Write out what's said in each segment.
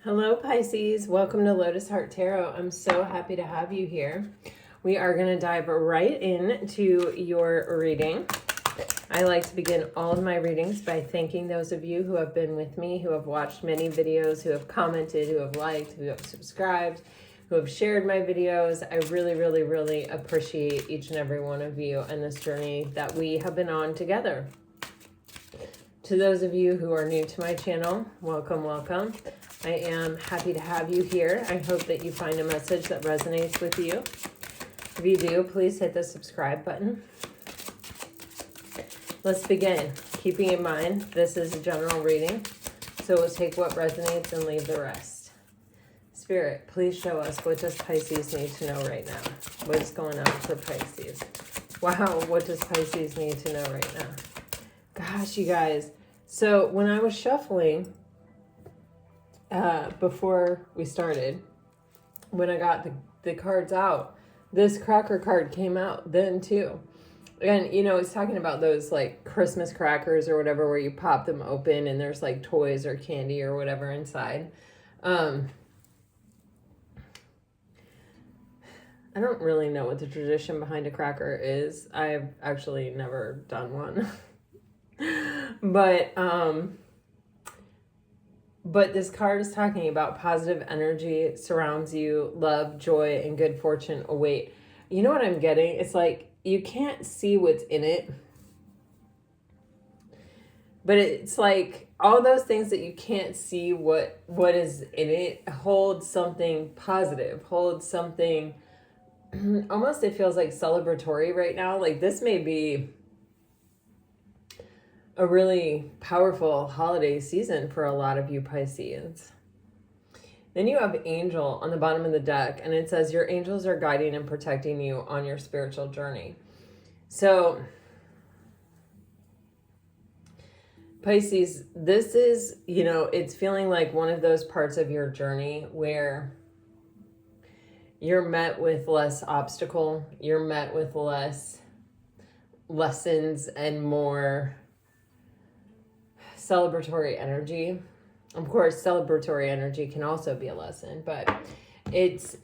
Hello, Pisces. Welcome to Lotus Heart Tarot. I'm so happy to have you here. We are going to dive right into your reading. I like to begin all of my readings by thanking those of you who have been with me, who have watched many videos, who have commented, who have liked, who have subscribed, who have shared my videos. I really appreciate each and every one of you and this journey that we have been on together. To those of you who are new to my channel, welcome. I am happy to have you here. I hope that you find a message that resonates with you. If you do, please hit the subscribe button. Let's begin. Keeping in mind, this is a general reading, so we'll take what resonates and leave the rest. Spirit, please show us, what does Pisces need to know right now? What is going on for Pisces? Wow, what does Pisces need to know right now? Gosh, you guys. So when I was shuffling, before we started, when I got the cards out, this cracker card came out then too. And, you know, it's talking about those like Christmas crackers or whatever, where you pop them open and there's like toys or candy or whatever inside. I don't really know what the tradition behind a cracker is. I've actually never done one. But this card is talking about positive energy surrounds you, love, joy, and good fortune await. You know what I'm getting? It's like you can't see what's in it, but it's like all those things that you can't see what is in it hold something positive, hold something almost, it feels like celebratory right now. Like this may be a really powerful holiday season for a lot of you Pisces. Then you have angel on the bottom of the deck, and it says your angels are guiding and protecting you on your spiritual journey. So Pisces, this is, you know, it's feeling like one of those parts of your journey where you're met with less obstacle, you're met with less lessons and more celebratory energy. Of course, celebratory energy can also be a lesson, but it's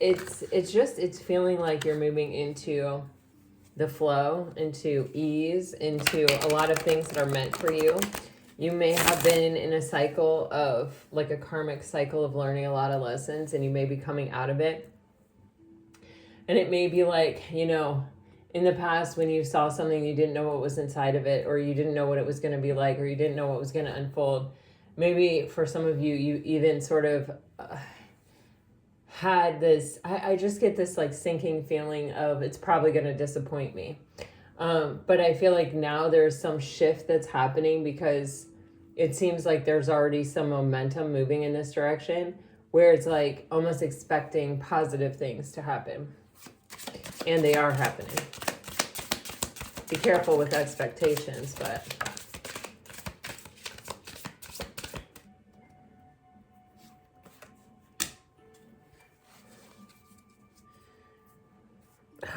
feeling like you're moving into the flow, into ease, into a lot of things that are meant for you. You may have been in a cycle of like a karmic cycle of learning a lot of lessons, and you may be coming out of it. And it may be like, you know, in the past when you saw something, you didn't know what was inside of it, or you didn't know what it was going to be like, or you didn't know what was going to unfold. Maybe for some of you, you even sort of had this, I just get this like sinking feeling of it's probably going to disappoint me. But I feel like now there's some shift that's happening because it seems like there's already some momentum moving in this direction where it's like almost expecting positive things to happen. And they are happening. Be careful with expectations, but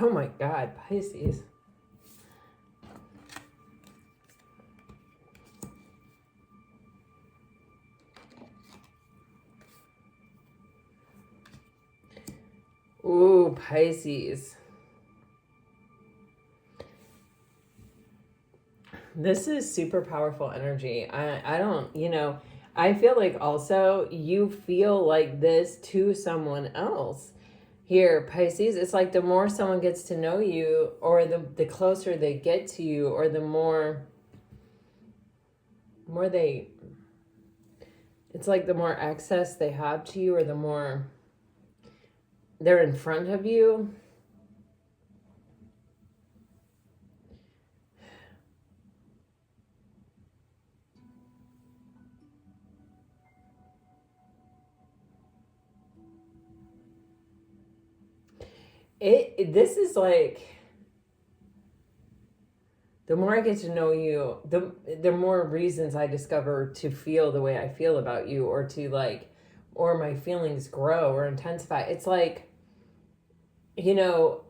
oh my God, Pisces. Ooh, Pisces. This is super powerful energy. I don't, you know, I feel like also you feel like this to someone else. Here, Pisces, it's like the more someone gets to know you, or the closer they get to you, or the more they, it's like the more access they have to you, or the more they're in front of you. This is like, the more I get to know you, the more reasons I discover to feel the way I feel about you, or to like, or my feelings grow or intensify. It's like, you know,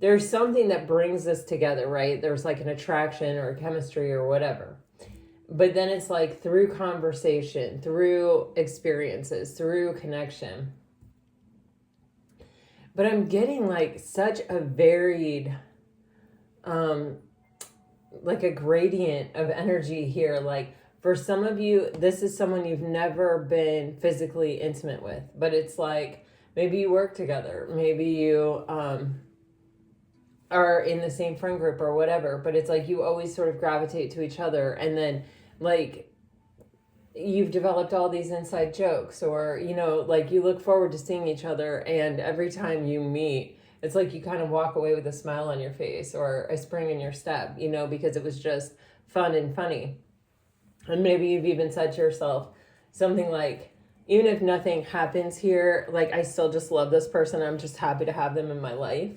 there's something that brings us together, right? There's like an attraction or a chemistry or whatever. But then it's like through conversation, through experiences, through connection. But I'm getting like such a varied, like a gradient of energy here. Like for some of you, this is someone you've never been physically intimate with, but it's like maybe you work together, maybe you are in the same friend group or whatever, but it's like you always sort of gravitate to each other, and then like you've developed all these inside jokes, or you know, like you look forward to seeing each other, and every time you meet, it's like you kind of walk away with a smile on your face or a spring in your step, you know, because it was just fun and funny. And maybe you've even said to yourself something like, even if nothing happens here, like I still just love this person, I'm just happy to have them in my life.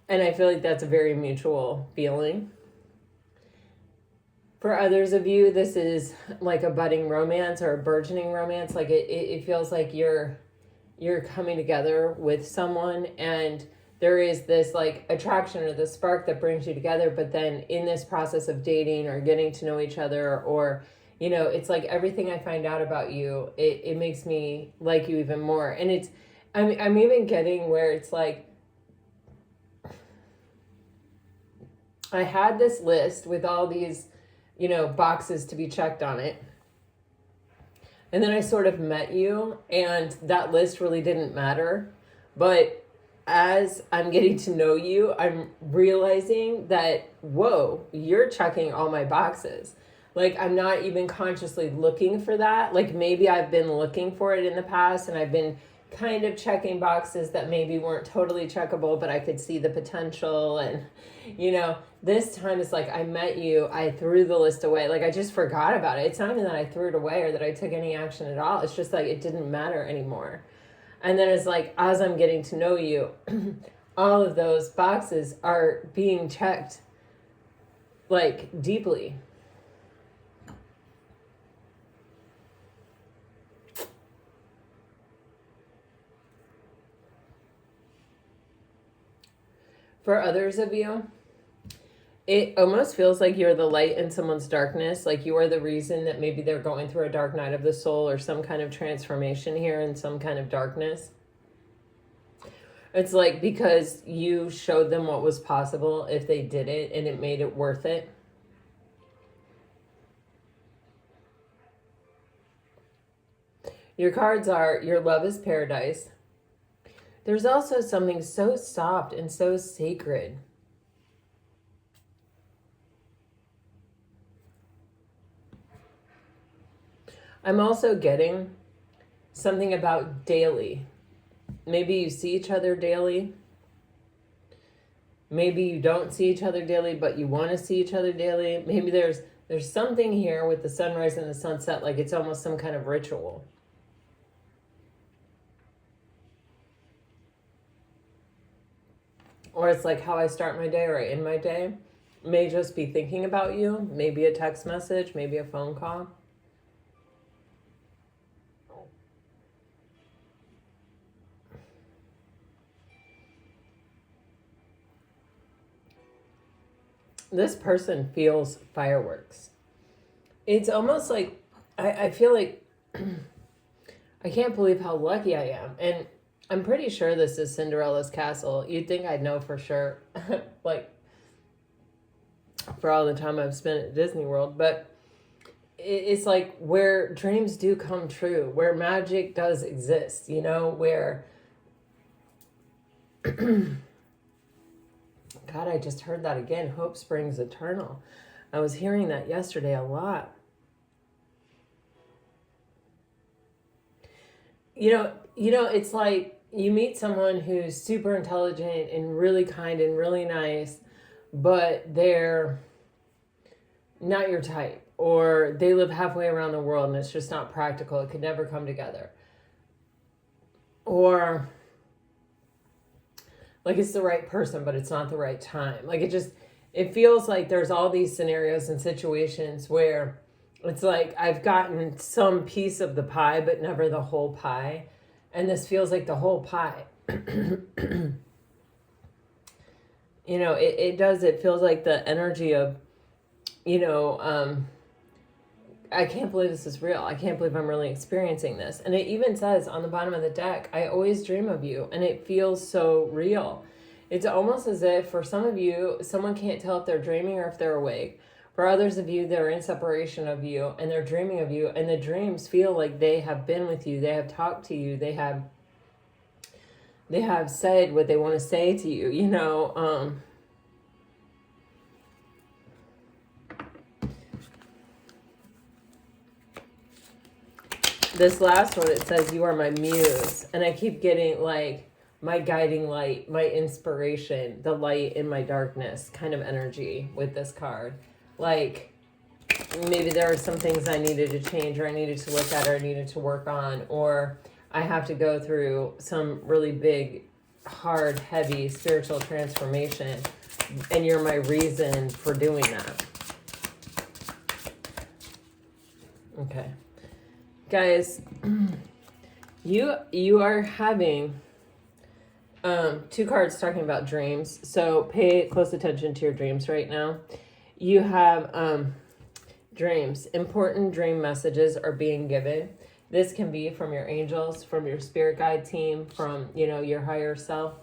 And I feel like that's a very mutual feeling. For others of you, this is like a budding romance or a burgeoning romance. Like it feels like you're coming together with someone, and there is this like attraction or the spark that brings you together. But then in this process of dating or getting to know each other, or, you know, it's like everything I find out about you, it makes me like you even more. And I'm even getting where it's like, I had this list with all these, you know, boxes to be checked on it. And then I sort of met you, and that list really didn't matter. But as I'm getting to know you, I'm realizing that, whoa, you're checking all my boxes. Like, I'm not even consciously looking for that. Like, maybe I've been looking for it in the past, and I've been kind of checking boxes that maybe weren't totally checkable, but I could see the potential. And, you know, this time it's like I met you, I threw the list away. Like I just forgot about it. It's not even that I threw it away or that I took any action at all. It's just like it didn't matter anymore. And then it's like, as I'm getting to know you, all of those boxes are being checked like deeply. For others of you, it almost feels like you're the light in someone's darkness. Like you are the reason that maybe they're going through a dark night of the soul or some kind of transformation here in some kind of darkness. It's like because you showed them what was possible if they did it, and it made it worth it. Your cards are, your love is paradise. There's also something so soft and so sacred. I'm also getting something about daily. Maybe you see each other daily. Maybe you don't see each other daily, but you want to see each other daily. Maybe there's something here with the sunrise and the sunset, like it's almost some kind of ritual. Or it's like how I start my day or I end my day. May just be thinking about you. Maybe a text message, maybe a phone call. This person feels fireworks. It's almost like, I feel like, I can't believe how lucky I am. And I'm pretty sure this is Cinderella's castle. You'd think I'd know for sure, like, for all the time I've spent at Disney World. But it's like where dreams do come true, where magic does exist, you know, where... God, I just heard that again. Hope springs eternal. I was hearing that yesterday a lot. You know, it's like you meet someone who's super intelligent and really kind and really nice, but they're not your type, or they live halfway around the world and it's just not practical. It could never come together. Or like it's the right person, but it's not the right time. Like it feels like there's all these scenarios and situations where it's like I've gotten some piece of the pie, but never the whole pie. And this feels like the whole pie. You know, it does. It feels like the energy of I can't believe this is real. I can't believe I'm really experiencing this. And it even says on the bottom of the deck, I always dream of you. And it feels so real. It's almost as if for some of you, someone can't tell if they're dreaming or if they're awake. For others of you, they're in separation of you and they're dreaming of you. And the dreams feel like they have been with you. They have talked to you. They have said what they want to say to you, This last one, it says, you are my muse. And I keep getting like my guiding light, my inspiration, the light in my darkness kind of energy with this card. Like maybe there are some things I needed to change or I needed to look at or I needed to work on, or I have to go through some really big, hard, heavy spiritual transformation. And you're my reason for doing that. Okay. Guys, you are having two cards talking about dreams. So pay close attention to your dreams right now. You have dreams. Important dream messages are being given. This can be from your angels, from your spirit guide team, from, your higher self.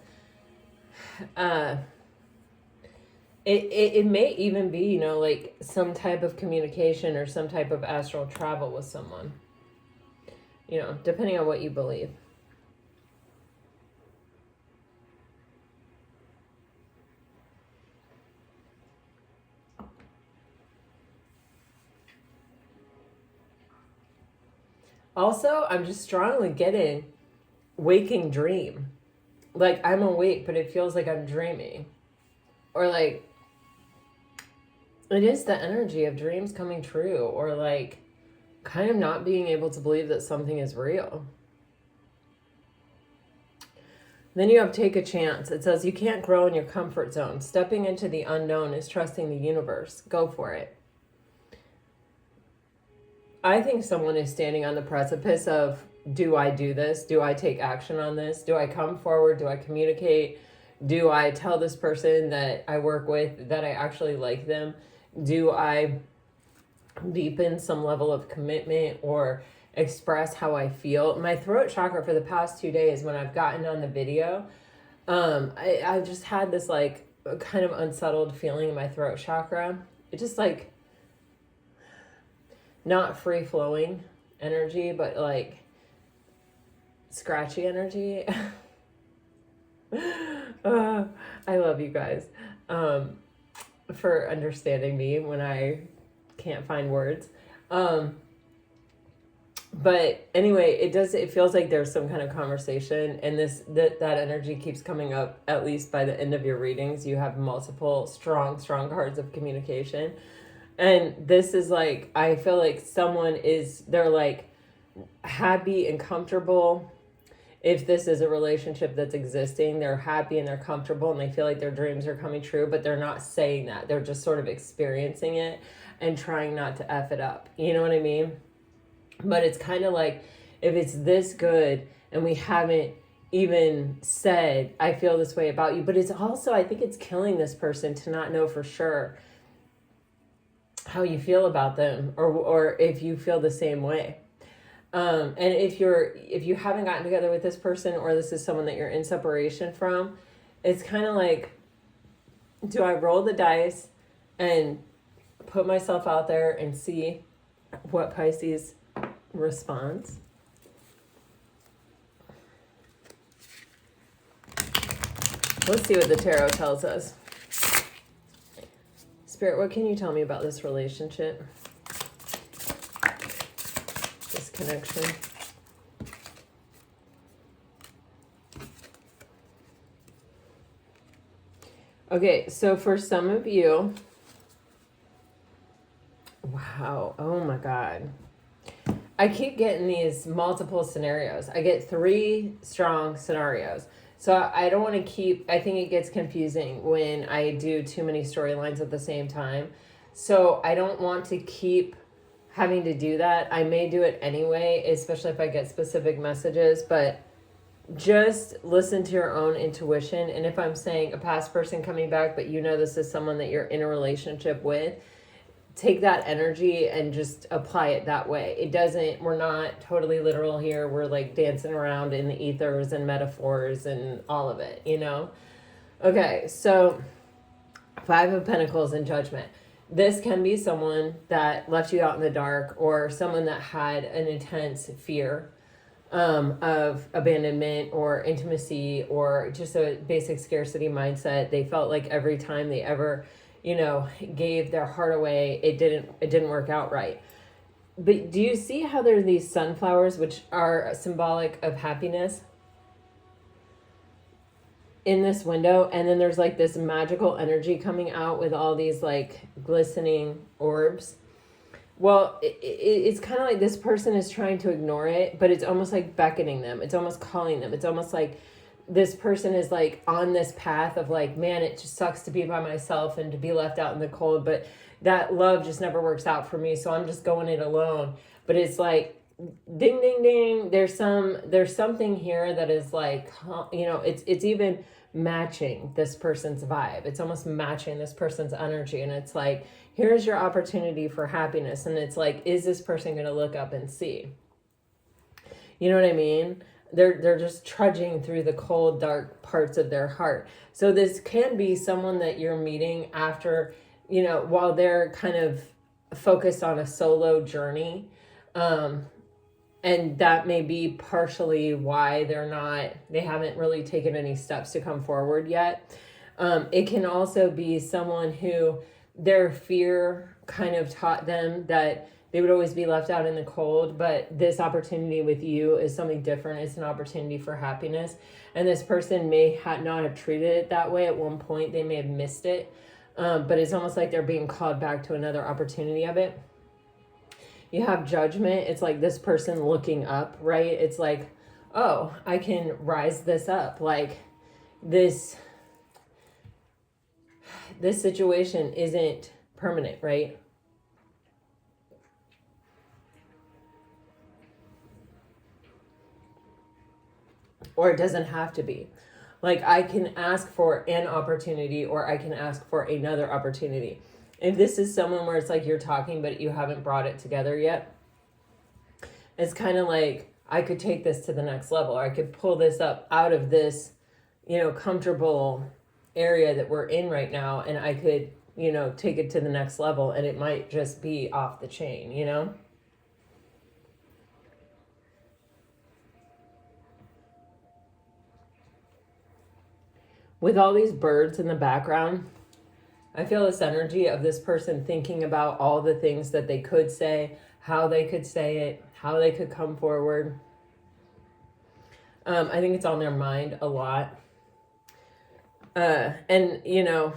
It may even be, like some type of communication or some type of astral travel with someone. Depending on what you believe. Also, I'm just strongly getting waking dream. Like I'm awake, but it feels like I'm dreaming. Or like, it is the energy of dreams coming true, or like, kind of not being able to believe that something is real. Then you have take a chance. It says you can't grow in your comfort zone. Stepping into the unknown is trusting the universe. Go for it. I think someone is standing on the precipice of, do I do this? Do I take action on this? Do I come forward? Do I communicate? Do I tell this person that I work with that I actually like them? Do I deepen some level of commitment or express how I feel? My throat chakra for the past 2 days when I've gotten on the video, I've just had this like kind of unsettled feeling in my throat chakra. It just like not free flowing energy, but like scratchy energy. I love you guys for understanding me when I can't find words. But anyway, it feels like there's some kind of conversation, and that energy keeps coming up. At least by the end of your readings, you have multiple strong cards of communication. And this is like, I feel like they're like happy and comfortable. If this is a relationship that's existing, they're happy and they're comfortable and they feel like their dreams are coming true, but they're not saying that. They're just sort of experiencing it and trying not to F it up. You know what I mean? But it's kind of like, if it's this good and we haven't even said, I feel this way about you, but it's also, I think it's killing this person to not know for sure how you feel about them, or if you feel the same way. And if you haven't gotten together with this person, or this is someone that you're in separation from, it's kind of like, do I roll the dice and put myself out there and see what Pisces responds? Let's see what the tarot tells us. Spirit, what can you tell me about this relationship? This connection. Okay, so for some of you, wow, oh my God. I keep getting these multiple scenarios. I get 3 strong scenarios. So I don't want to I think it gets confusing when I do too many storylines at the same time. So I don't want to keep having to do that. I may do it anyway, especially if I get specific messages, but just listen to your own intuition. And if I'm saying a past person coming back, but this is someone that you're in a relationship with, take that energy and just apply it that way. It doesn't, we're not totally literal here. We're like dancing around in the ethers and metaphors and all of it, you know? Okay, so Five of Pentacles and Judgment. This can be someone that left you out in the dark, or someone that had an intense fear of abandonment or intimacy, or just a basic scarcity mindset. They felt like every time they ever, you know, gave their heart away, it didn't work out right. But do you see how there are these sunflowers, which are symbolic of happiness, in this window? And then there's like this magical energy coming out with all these like glistening orbs. Well, it's kind of like this person is trying to ignore it, but it's almost like beckoning them. It's almost calling them. It's almost like this person is like on this path of like, man, it just sucks to be by myself and to be left out in the cold, but that love just never works out for me, so I'm just going it alone. But it's like, ding, ding, ding. There's something here that is like, you know, it's even matching this person's vibe. It's almost matching this person's energy. And it's like, here's your opportunity for happiness. And it's like, is this person going to look up and see? You know what I mean? They're just trudging through the cold, dark parts of their heart. So this can be someone that you're meeting after, you know, while they're kind of focused on a solo journey. And that may be partially why they haven't really taken any steps to come forward yet. It can also be someone who their fear kind of taught them that they would always be left out in the cold, but this opportunity with you is something different. It's an opportunity for happiness. And this person may not have treated it that way at one point. They may have missed it. But it's almost like they're being called back to another opportunity of it. You have Judgment. It's like this person looking up, right? It's like, oh, I can rise this up. Like this situation isn't permanent, right? Or it doesn't have to be. Like I can ask for an opportunity, or I can ask for another opportunity. If this is someone where it's like you're talking, but you haven't brought it together yet, it's kind of like, I could take this to the next level, or I could pull this up out of this, you know, comfortable area that we're in right now. And I could, you know, take it to the next level, and it might just be off the chain, you know? With all these birds in the background, I feel this energy of this person thinking about all the things that they could say, how they could say it, how they could come forward. I think it's on their mind a lot. And, you know,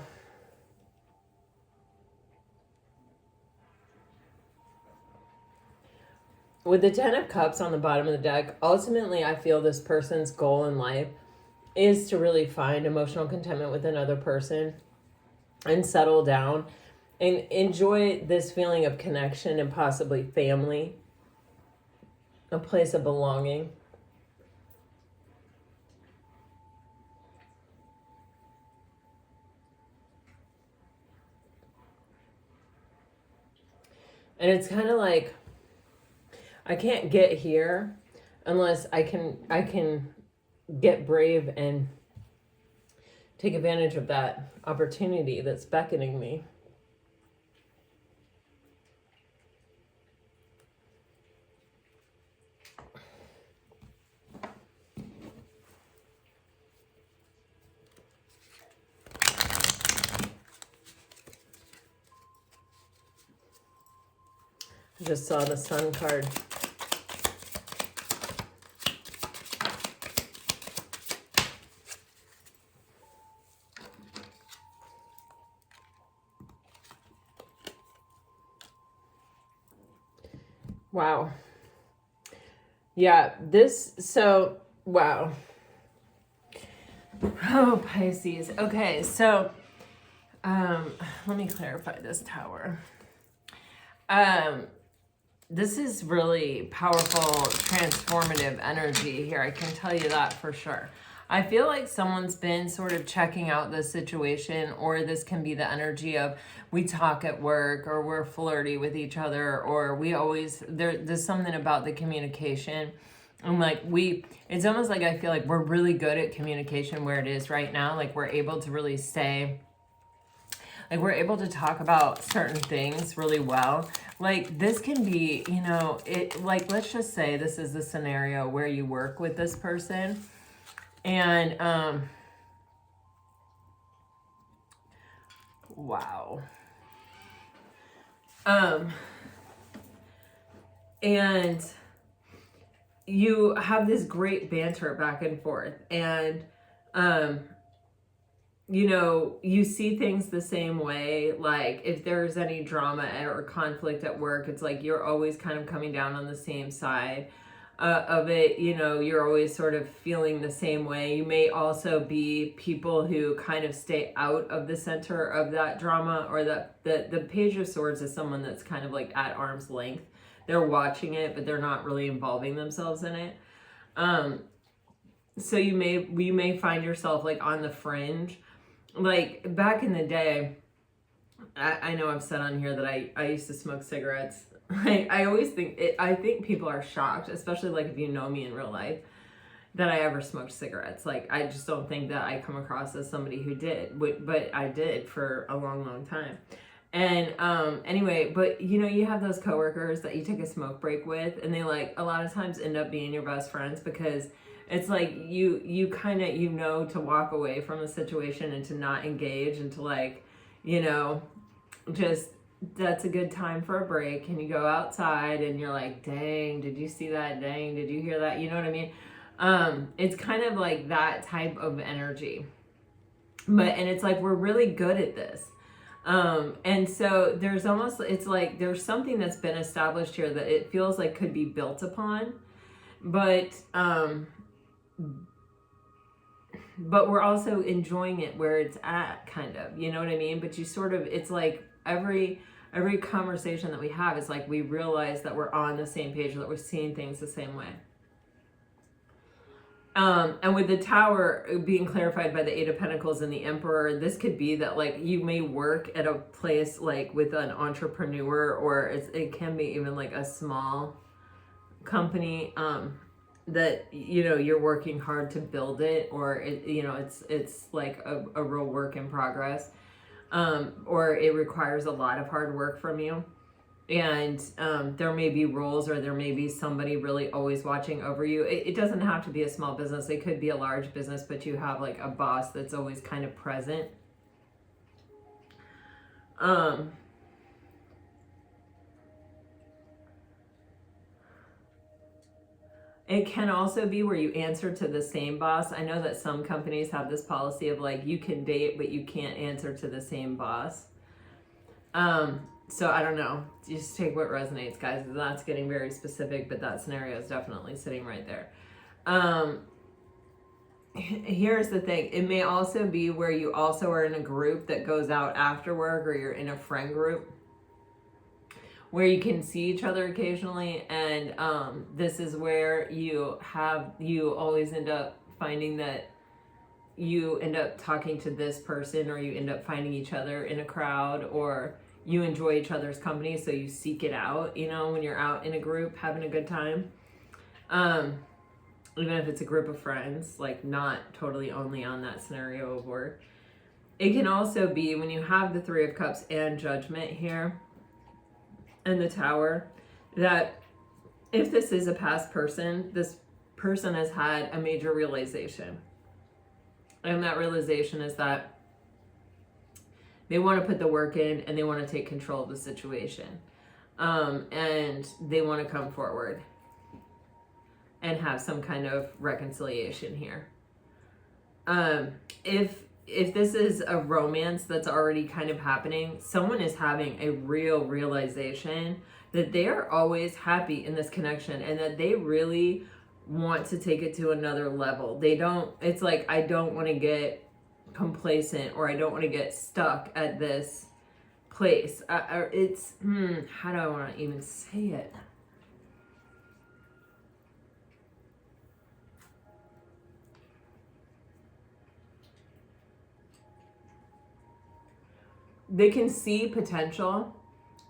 with the 10 of Cups on the bottom of the deck, ultimately I feel this person's goal in life is to really find emotional contentment with another person and settle down and enjoy this feeling of connection and possibly family, a place of belonging. And it's kind of like, I can't get here unless I can get brave and take advantage of that opportunity that's beckoning me. I just saw the Sun card. Wow. Yeah, wow. Oh, Pisces. Okay, so let me clarify this Tower. This is really powerful, transformative energy here. I can tell you that for sure. I feel like someone's been sort of checking out this situation, or this can be the energy of we talk at work, or we're flirty with each other, or we always, there's something about the communication. And like it's almost like I feel like we're really good at communication where it is right now. Like we're able to really say, like we're able to talk about certain things really well. Like this can be, you know, it, like, let's just say this is the scenario where you work with this person. And, wow. And you have this great banter back and forth, and, you know, you see things the same way. Like if there's any drama or conflict at work, it's like you're always kind of coming down on the same side of it. You know, you're always sort of feeling the same way. You may also be people who kind of stay out of the center of that drama, or the Page of Swords is someone that's kind of like at arm's length. They're watching it, but they're not really involving themselves in it. So you may find yourself like on the fringe. Like back in the day, I know I've said on here that I used to smoke cigarettes. I always think I think people are shocked, especially like if you know me in real life, that I ever smoked cigarettes. Like I just don't think that I come across as somebody who did, but I did for a long time. And anyway, but you know, you have those coworkers that you take a smoke break with, and they like a lot of times end up being your best friends, because it's like you kind of, you know, to walk away from the situation and to not engage, and to like, you know, just, that's a good time for a break. And you go outside and you're like, dang, did you see that? Dang, did you hear that? You know what I mean? It's kind of like that type of energy. And it's like, we're really good at this. And so there's almost, it's like there's something that's been established here that it feels like could be built upon, but we're also enjoying it where it's at, kind of, you know what I mean? But you sort of, it's like every conversation that we have is like we realize that we're on the same page, that we're seeing things the same way. And with the Tower being clarified by the Eight of Pentacles and the Emperor, this could be that like you may work at a place like with an entrepreneur, or it can be even like a small company, that, you know, you're working hard to build it, or it, you know, it's like a real work in progress, or it requires a lot of hard work from you. And there may be roles, or there may be somebody really always watching over you. It doesn't have to be a small business. It could be a large business, but you have like a boss that's always kind of present. It can also be where you answer to the same boss. I know that some companies have this policy of like, you can date, but you can't answer to the same boss. So I don't know, just take what resonates, guys. That's getting very specific, but that scenario is definitely sitting right there. Here's the thing. It may also be where you also are in a group that goes out after work, or you're in a friend group where you can see each other occasionally. And this is where you always end up finding that you end up talking to this person, or you end up finding each other in a crowd, or you enjoy each other's company, so you seek it out, you know, when you're out in a group having a good time. Even if it's a group of friends, like not totally only on that scenario of work. It can also be when you have the Three of Cups and Judgment here and the Tower, that if this is a past person, this person has had a major realization. And that realization is that they want to put the work in, and they want to take control of the situation. And they want to come forward and have some kind of reconciliation here. If this is a romance that's already kind of happening, someone is having a real realization that they are always happy in this connection, and that they really want to take it to another level. It's like, I don't want to get complacent, or I don't want to get stuck at this place. How do I want to even say it? they can see potential,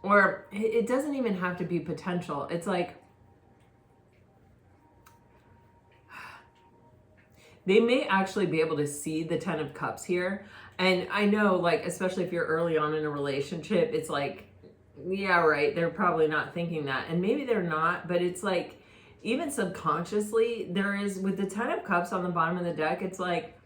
or it doesn't even have to be potential. It's like they may actually be able to see the 10 of Cups here. And I know, like, especially if you're early on in a relationship, it's like, yeah, right, they're probably not thinking that. And maybe they're not, but it's like, even subconsciously, there is, with the 10 of Cups on the bottom of the deck, it's like,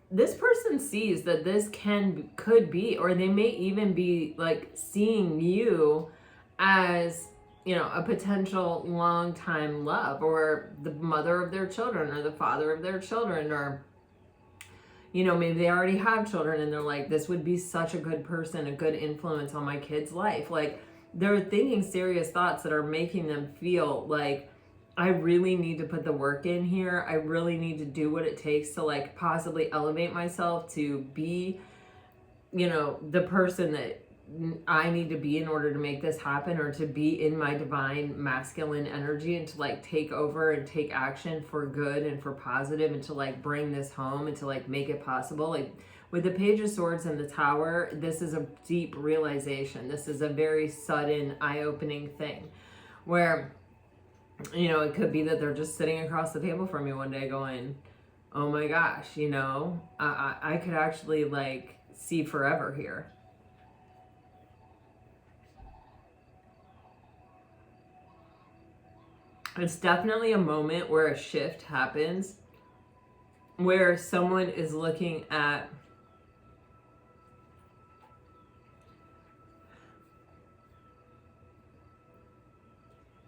this person sees that this could be, or they may even be like seeing you as, you know, a potential long-time love, or the mother of their children, or the father of their children, or, you know, maybe they already have children and they're like, this would be such a good person, a good influence on my kid's life. Like, they're thinking serious thoughts that are making them feel like, I really need to put the work in here. I really need to do what it takes to like possibly elevate myself to be, you know, the person that I need to be in order to make this happen, or to be in my divine masculine energy, and to like take over and take action for good and for positive, and to like bring this home and to like make it possible. Like with the Page of Swords and the Tower, this is a deep realization. This is a very sudden, eye-opening thing where, you know, it could be that they're just sitting across the table from you one day going, oh my gosh, you know, I could actually like see forever here. It's definitely a moment where a shift happens, where someone is looking at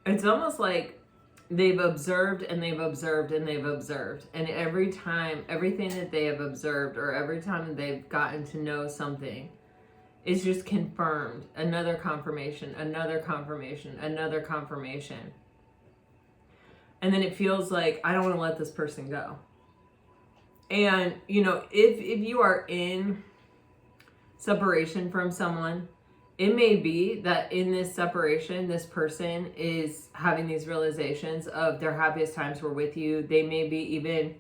it's almost like they've observed and they've observed and they've observed. And every time, everything that they have observed, or every time that they've gotten to know something, is just confirmed. Another confirmation, another confirmation, another confirmation. And then it feels like, I don't want to let this person go. And, you know, if you are in separation from someone, it may be that in this separation, this person is having these realizations of their happiest times were with you. They may be even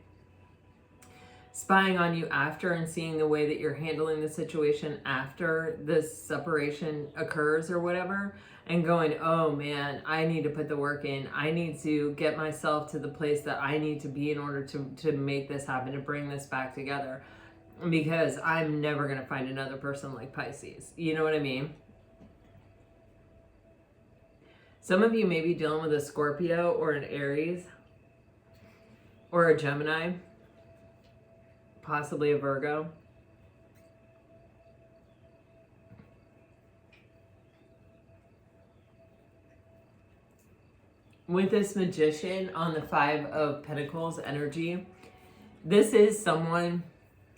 spying on you after and seeing the way that you're handling the situation after this separation occurs or whatever, and going, oh man, I need to put the work in. I need to get myself to the place that I need to be in order to make this happen, to bring this back together, because I'm never going to find another person like Pisces. You know what I mean? Some of you may be dealing with a Scorpio or an Aries or a Gemini, possibly a Virgo. With this Magician on the 5 of Pentacles energy, this is someone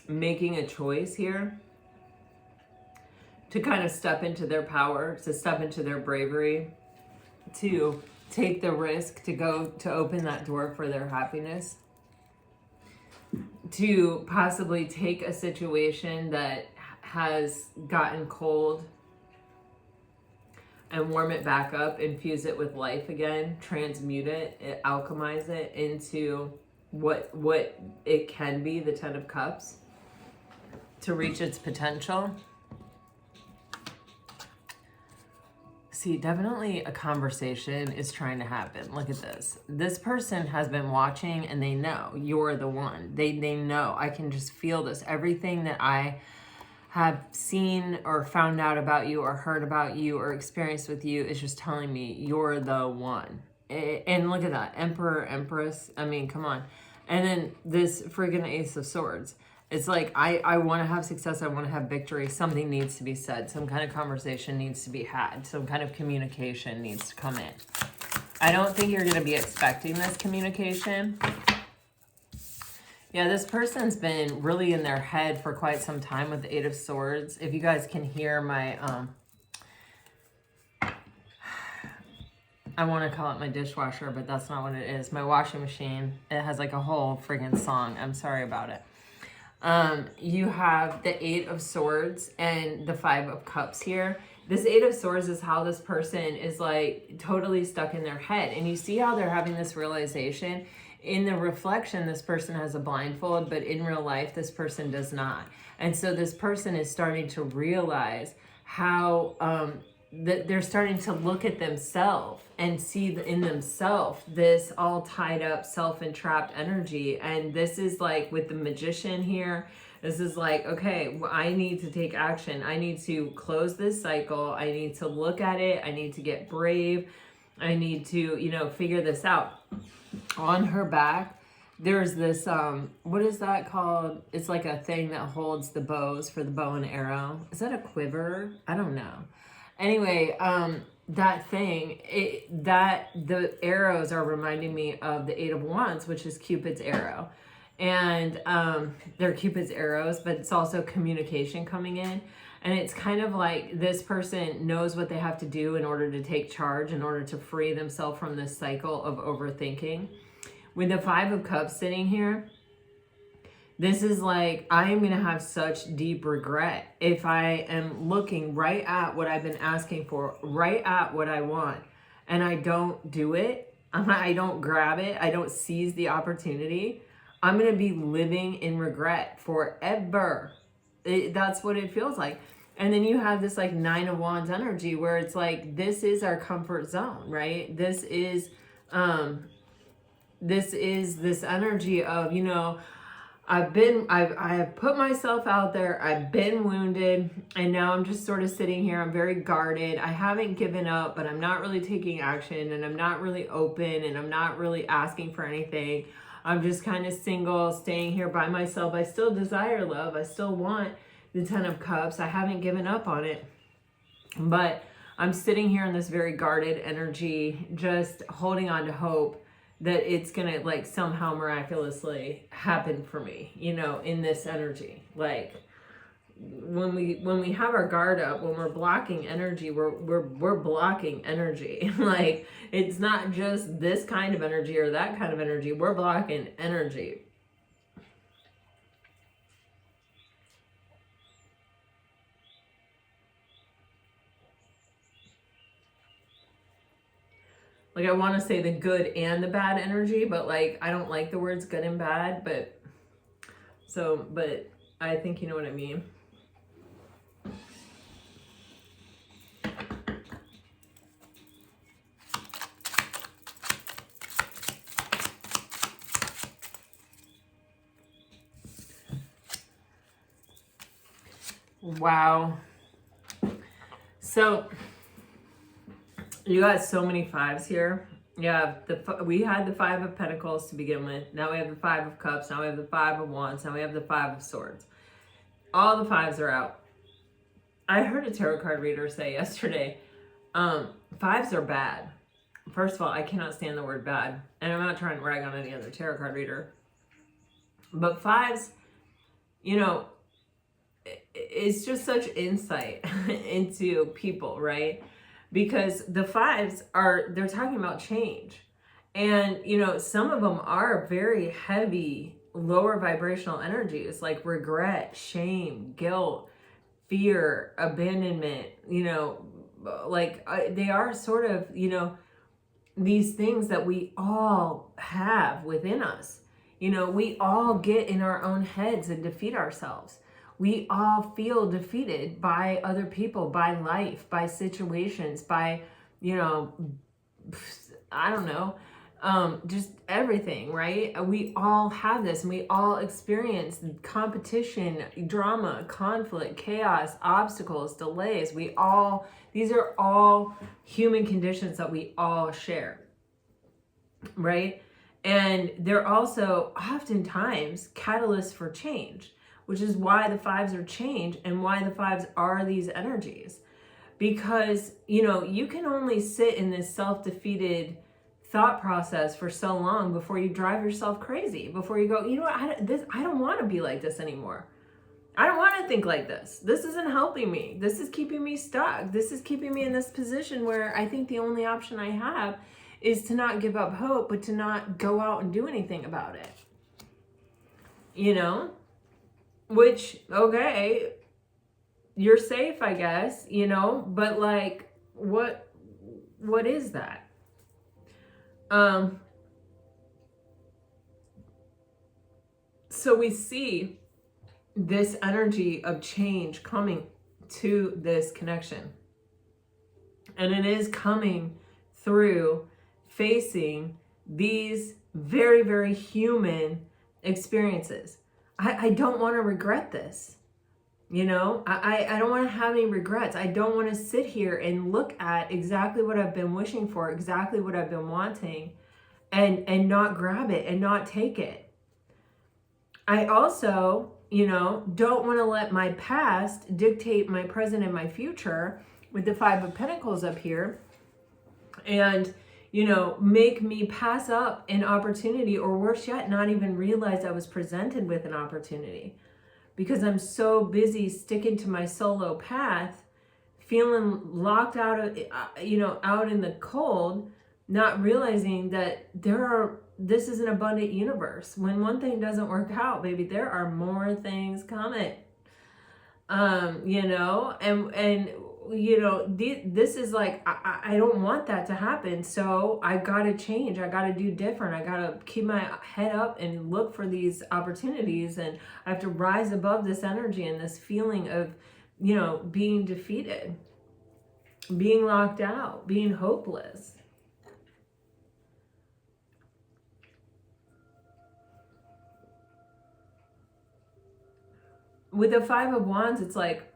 making a choice here to kind of step into their power, to step into their bravery, to take the risk to go to open that door for their happiness, to possibly take a situation that has gotten cold and warm it back up, infuse it with life again, transmute it, alchemize it into what it can be, the 10 of Cups, to reach its potential. See, definitely a conversation is trying to happen. Look at this. This person has been watching and they know you're the one. They know. I can just feel this. Everything that I have seen or found out about you or heard about you or experienced with you is just telling me you're the one. And look at that. Emperor, Empress. I mean, come on. And then this friggin' Ace of Swords. It's like, I want to have success. I want to have victory. Something needs to be said. Some kind of conversation needs to be had. Some kind of communication needs to come in. I don't think you're going to be expecting this communication. Yeah, this person's been really in their head for quite some time with the 8 of Swords. If you guys can hear my, I want to call it my dishwasher, but that's not what it is. My washing machine. It has like a whole friggin' song. I'm sorry about it. You have the 8 of Swords and the 5 of Cups here. This Eight of Swords is how this person is like totally stuck in their head. And you see how they're having this realization. In the reflection, this person has a blindfold, but in real life, this person does not. And so this person is starting to realize how that they're starting to look at themselves and see in themselves this all tied up, self-entrapped energy. And this is like with the Magician here, this is like, okay, I need to take action. I need to close this cycle. I need to look at it. I need to get brave. I need to, you know, figure this out. On her back, there's this, what is that called? It's like a thing that holds the bows for the bow and arrow. Is that a quiver? I don't know. Anyway, that thing, the arrows are reminding me of the Eight of Wands, which is Cupid's arrow. And they're Cupid's arrows, but it's also communication coming in. And it's kind of like this person knows what they have to do in order to take charge, in order to free themselves from this cycle of overthinking. With the Five of Cups sitting here, this is like, I am going to have such deep regret if I am looking right at what I've been asking for, right at what I want, and I don't do it, I don't grab it, I don't seize the opportunity. I'm going to be living in regret forever. That's what it feels like. And then you have this like Nine of Wands energy where it's like, this is our comfort zone, right? This is this energy of, you know, I have put myself out there, I've been wounded, and now I'm just sort of sitting here, I'm very guarded, I haven't given up, but I'm not really taking action, and I'm not really open, and I'm not really asking for anything. I'm just kind of single, staying here by myself. I still desire love. I still want the Ten of Cups. I haven't given up on it. But I'm sitting here in this very guarded energy, just holding on to hope that it's going to like somehow miraculously happen for me, you know, in this energy. Like when we have our guard up, when we're blocking energy, we're blocking energy. Like it's not just this kind of energy or that kind of energy. We're blocking energy. Like I want to say the good and the bad energy, but like I don't like the words good and bad, but I think you know what I mean. Wow. So you got so many fives here. Yeah, we had the Five of Pentacles to begin with. Now we have the Five of Cups. Now we have the Five of Wands. Now we have the Five of Swords. All the fives are out. I heard a tarot card reader say yesterday, fives are bad. First of all, I cannot stand the word bad. And I'm not trying to rag on any other tarot card reader. But fives, you know, it's just such insight into people, right? Because the fives they're talking about change. And, you know, some of them are very heavy, lower vibrational energies like regret, shame, guilt, fear, abandonment, you know, like they are sort of, you know, these things that we all have within us. You know, we all get in our own heads and defeat ourselves. We all feel defeated by other people, by life, by situations, by, you know, I don't know, just everything, right? We all have this, and we all experience competition, drama, conflict, chaos, obstacles, delays. These are all human conditions that we all share, right? And they're also oftentimes catalysts for change, which is why the fives are change and why the fives are these energies. Because, you know, you can only sit in this self-defeated thought process for so long before you drive yourself crazy, before you go, you know what, I don't want to be like this anymore. I don't want to think like this. This isn't helping me. This is keeping me stuck. This is keeping me in this position where I think the only option I have is to not give up hope, but to not go out and do anything about it. You know? Which, okay, you're safe, I guess, you know, but like, what is that? So we see this energy of change coming to this connection. And it is coming through facing these very, very human experiences. I don't want to regret this. You know, I don't want to have any regrets. I don't want to sit here and look at exactly what I've been wishing for, exactly what I've been wanting, and not grab it and not take it. I also, you know, don't want to let my past dictate my present and my future with the Five of Pentacles up here and, you know, make me pass up an opportunity, or worse yet, not even realize I was presented with an opportunity because I'm so busy sticking to my solo path, feeling locked out of, you know, out in the cold, not realizing that this is an abundant universe. When one thing doesn't work out, baby, there are more things coming. You know, and you know, this is like, I don't want that to happen. So I got to change. I got to do different. I got to keep my head up and look for these opportunities. And I have to rise above this energy and this feeling of, you know, being defeated, being locked out, being hopeless. With the Five of Wands, it's like,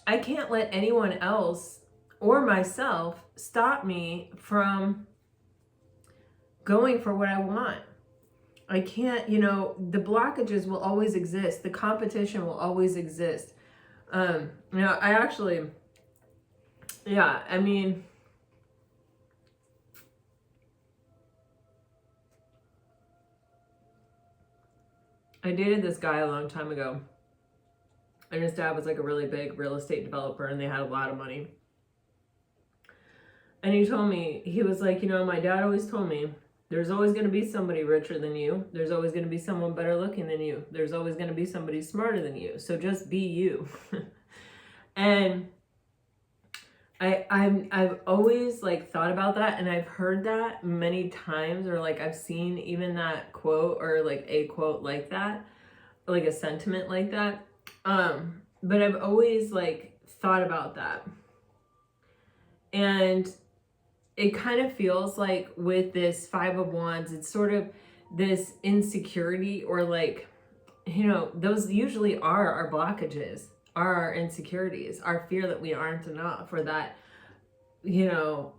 I can't let anyone else or myself stop me from going for what I want. I can't, you know, the blockages will always exist. The competition will always exist. You know, I actually, yeah, I mean, I dated this guy a long time ago. And his dad was like a really big real estate developer and they had a lot of money. And he told me, he was like, you know, my dad always told me, there's always going to be somebody richer than you. There's always going to be someone better looking than you. There's always going to be somebody smarter than you. So just be you. And I've always like thought about that, and I've heard that many times, or like I've seen even that quote, or like a quote like that, like a sentiment like that. But I've always like thought about that. And it kind of feels like with this Five of Wands, it's sort of this insecurity, or like, you know, those usually are our blockages, are our insecurities, our fear that we aren't enough, or that, you know,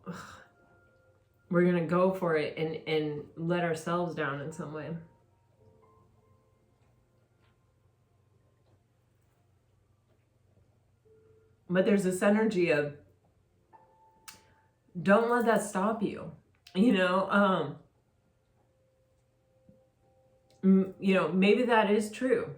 we're going to go for it and let ourselves down in some way. But there's this energy of, don't let that stop you. You know, you know, maybe that is true,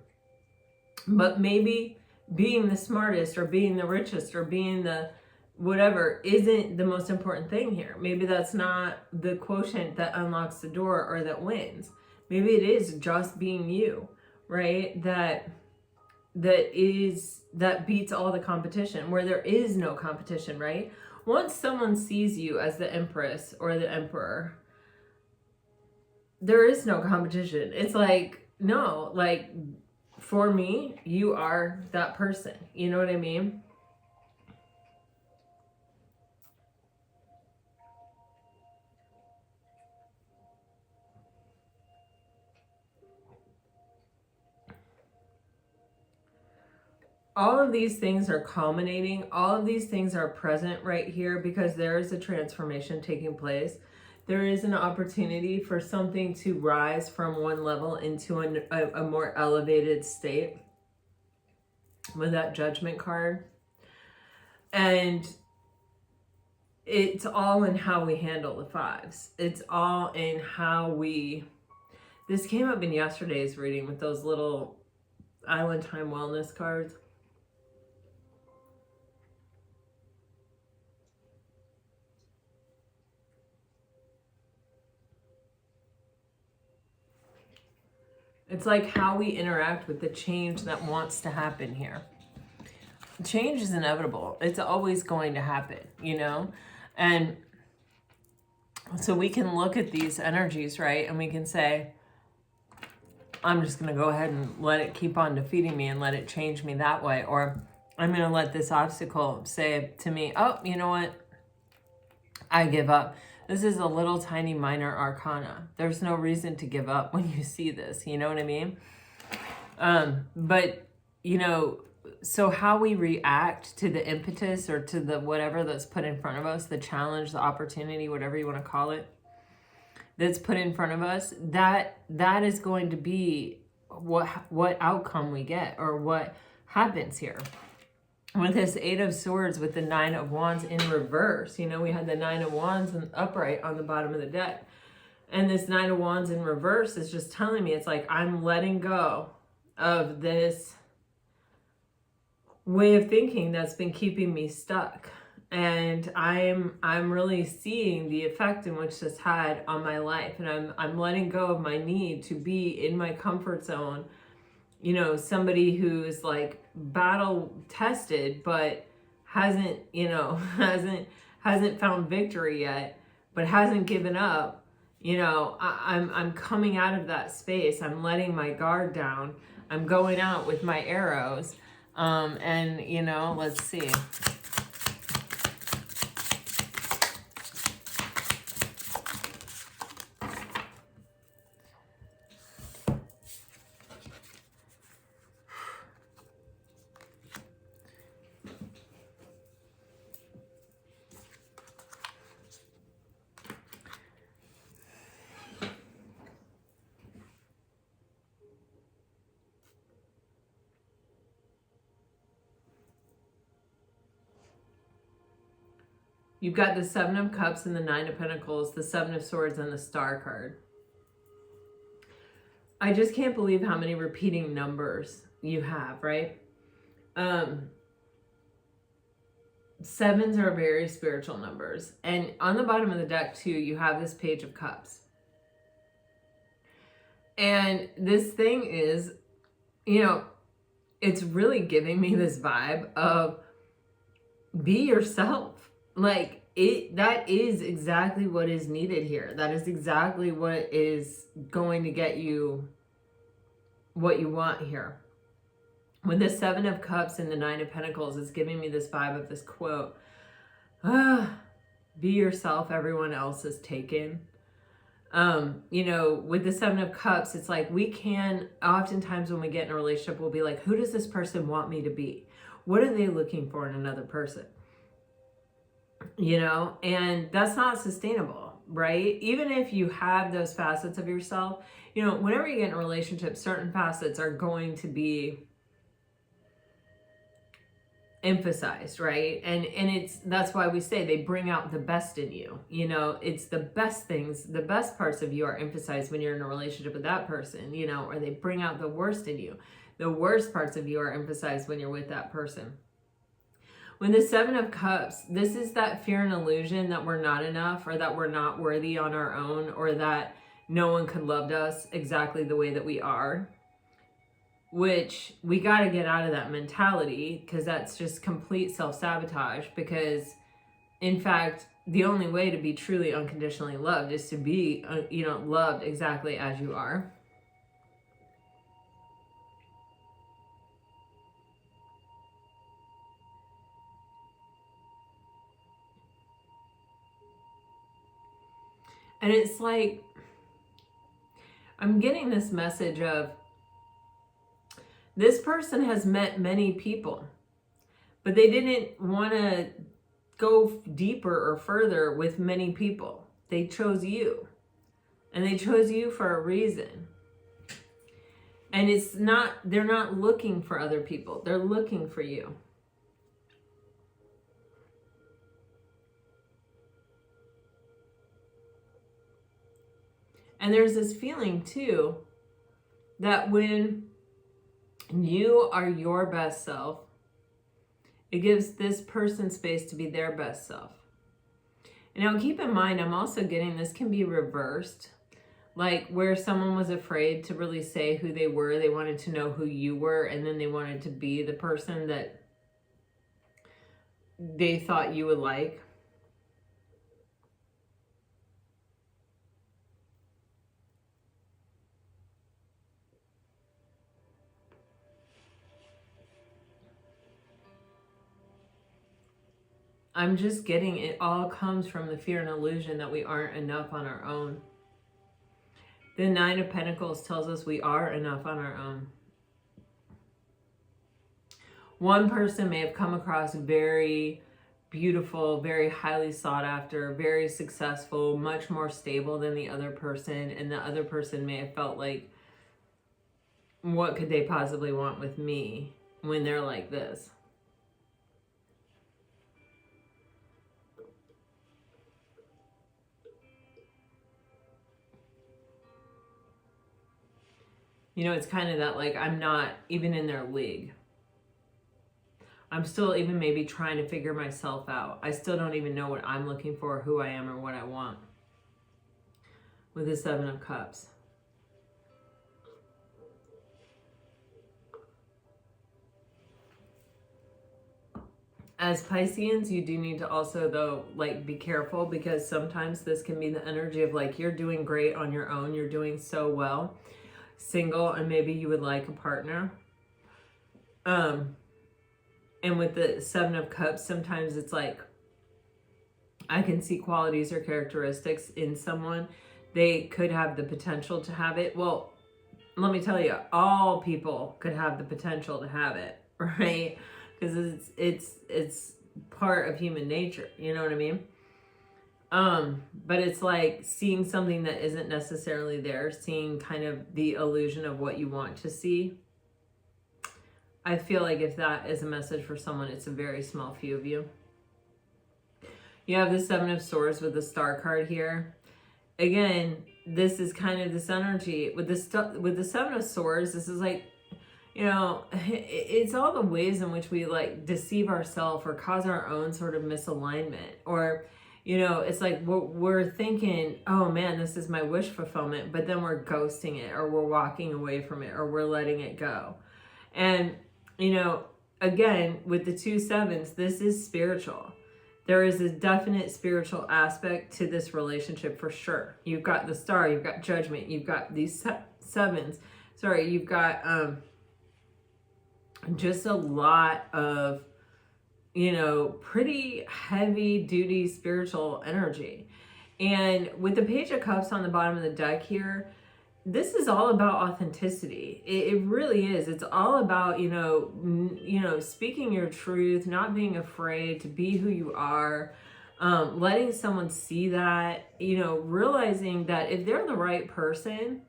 but maybe being the smartest or being the richest or being the whatever isn't the most important thing here. Maybe that's not the quotient that unlocks the door or that wins. Maybe it is just being you, right? That beats all the competition, where there is no competition, right? Once someone sees you as the Empress or the Emperor, there is no competition. It's like, no, like, for me, you are that person. You know what I mean? All of these things are culminating. All of these things are present right here because there is a transformation taking place. There is an opportunity for something to rise from one level into a more elevated state with that Judgment card. And it's all in how we handle the fives. It's all in how we... This came up in yesterday's reading with those little Island Time Wellness cards. It's like how we interact with the change that wants to happen here. change is inevitable. It's always going to happen, you know? And so we can look at these energies, right? And we can say, I'm just going to go ahead and let it keep on defeating me and let it change me that way. Or I'm going to let this obstacle say to me, oh, you know what? I give up. This is a little tiny minor arcana. There's no reason to give up when you see this. You know what I mean? But, you know, so how we react to the impetus or to the whatever that's put in front of us, the challenge, the opportunity, whatever you want to call it, that's put in front of us, that is going to be what outcome we get or what happens here. With this Eight of Swords, with the Nine of Wands in reverse, you know, we had the Nine of Wands and upright on the bottom of the deck. And this Nine of Wands in reverse is just telling me, it's like, I'm letting go of this way of thinking that's been keeping me stuck. And I'm really seeing the effect in which this had on my life. And I'm letting go of my need to be in my comfort zone. You know, somebody who's like battle tested, but hasn't, you know, hasn't found victory yet, but hasn't given up. You know, I'm coming out of that space. I'm letting my guard down. I'm going out with my arrows. And, you know, let's see. You've got the Seven of Cups and the Nine of Pentacles, the Seven of Swords, and the Star card. I just can't believe how many repeating numbers you have, right? Sevens are very spiritual numbers. And on the bottom of the deck, too, you have this Page of Cups. And this thing is, you know, it's really giving me this vibe of be yourself. Like, that is exactly what is needed here. That is exactly what is going to get you what you want here. With the Seven of Cups and the Nine of Pentacles, it's giving me this vibe of this quote. Be yourself, everyone else is taken. You know, with the Seven of Cups, it's like we can, oftentimes when we get in a relationship, we'll be like, who does this person want me to be? What are they looking for in another person? You know, and that's not sustainable, right? Even if you have those facets of yourself, you know, whenever you get in a relationship, certain facets are going to be emphasized, right? And that's why we say they bring out the best in you. You know, it's the best things, the best parts of you are emphasized when you're in a relationship with that person, you know, or they bring out the worst in you. The worst parts of you are emphasized when you're with that person. When the Seven of Cups, this is that fear and illusion that we're not enough, or that we're not worthy on our own, or that no one could love us exactly the way that we are. Which we got to get out of that mentality, because that's just complete self-sabotage. Because in fact, the only way to be truly unconditionally loved is to be, you know, loved exactly as you are. And it's like, I'm getting this message of, this person has met many people, but they didn't want to go deeper or further with many people. They chose you. And they chose you for a reason. And it's not, they're not looking for other people. They're looking for you. And there's this feeling too, that when you are your best self, it gives this person space to be their best self. And now keep in mind, I'm also getting this can be reversed. Like where someone was afraid to really say who they were. They wanted to know who you were, and then they wanted to be the person that they thought you would like. I'm just getting it all comes from the fear and illusion that we aren't enough on our own. The Nine of Pentacles tells us we are enough on our own. One person may have come across very beautiful, very highly sought after, very successful, much more stable than the other person. And the other person may have felt like, what could they possibly want with me when they're like this? You know, it's kind of that, like, I'm not even in their league. I'm still even maybe trying to figure myself out. I still don't even know what I'm looking for, who I am, or what I want. With the Seven of Cups. As Pisceans, you do need to also, though, like, be careful, because sometimes this can be the energy of, like, you're doing great on your own. You're doing so well. Single, and maybe you would like a partner. And with the Seven of Cups, sometimes it's like, I can see qualities or characteristics in someone. They could have the potential to have it. Well, let me tell you, all people could have the potential to have it, right? Because it's part of human nature, you know what I mean? But it's like seeing something that isn't necessarily there, seeing kind of the illusion of what you want to see. I feel like if that is a message for someone, it's a very small few of you. You have the Seven of Swords with the Star card here. Again, this is kind of this energy. With the Seven of Swords, this is like, you know, it's all the ways in which we like deceive ourselves or cause our own sort of misalignment. Or, you know, it's like we're thinking, oh man, this is my wish fulfillment, but then we're ghosting it, or we're walking away from it, or we're letting it go. And, you know, again, with the two sevens, this is spiritual. There is a definite spiritual aspect to this relationship for sure. You've got the Star, you've got Judgment, you've got these sevens. Sorry, you've got just a lot of, you know, pretty heavy duty spiritual energy. And with the Page of Cups on the bottom of the deck here, this is all about authenticity. It really is. It's all about, you know, speaking your truth, not being afraid to be who you are, letting someone see that, you know, realizing that if they're the right person,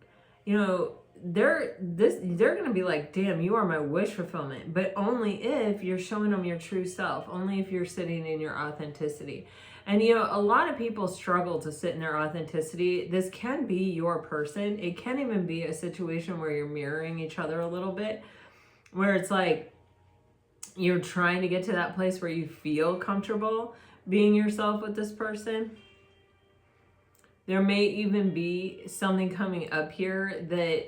you know, they're going to be like, damn, you are my wish fulfillment, but only if you're showing them your true self, only if you're sitting in your authenticity. And, you know, a lot of people struggle to sit in their authenticity. This can be your person. It can even be a situation where you're mirroring each other a little bit, where it's like you're trying to get to that place where you feel comfortable being yourself with this person. There may even be something coming up here that